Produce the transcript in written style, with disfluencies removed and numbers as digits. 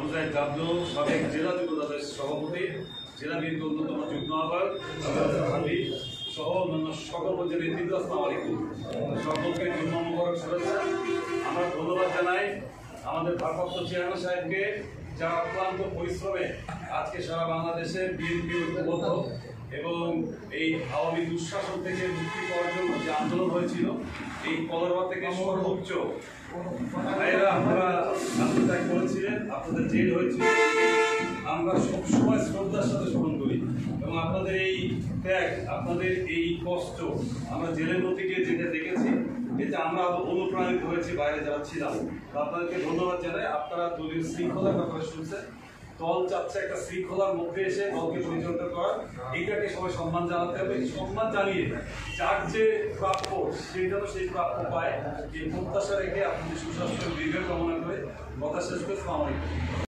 আবু সাইদ জাবলু সাবেক জেলা যুবদলের সভাপতি, জেলা বিএনপির অন্যতম যুগ্ম আহ্বায়ক হাবি সহ অন্যান্য সকল পর্যায়ের নেতৃত্ব, আসসালামু আলাইকুম। সকলকে জুম্মা মুবারক শুভেচ্ছা। আমরা ধন্যবাদ জানাই আমাদের ভারপ্রাপ্ত চেয়ারম্যান সাহেবকে, যারা অক্লান্ত পরিশ্রমে আজকে সারা বাংলাদেশে বিএনপি ঐক্যবদ্ধ এবং এই আওয়ামী দুঃশাসন থেকে মুক্তি পাওয়ার জন্য যে আন্দোলন হয়েছিল, এই কলরবা থেকে সর্বোচ্চ ভাইয়েরা আপনারা আত্মত্যাগ করেছিলেন, আপনাদের জেল হয়েছিল। আমরা সবসময় শ্রদ্ধার সাথে স্মরণ করি এবং আপনাদের এই ত্যাগ, আপনাদের এই কষ্ট আমরা জেলের মধ্যে গিয়ে যেটা দেখেছি, এতে আমরা অনুপ্রাণিত হয়েছি বাইরে যারা ছিলাম। আপনাদেরকে ধন্যবাদ জানাই। আপনারা দলীয় শৃঙ্খলার ব্যাপারে শুনছেন, দল চাচ্ছে একটা শৃঙ্খলার মধ্যে এসে দলকে পরিচালিত করার, এইটাকে সবাই সম্মান জানাতে হবে। সম্মান জানিয়ে যার যে প্রাপ্য সেই যেন সেই প্রাপ্য পায়, এই প্রত্যাশা রেখে আপনাদের সুস্বাস্থ্য দীর্ঘ কামনা করে কথা শেষ করে আসসালামু আলাইকুম।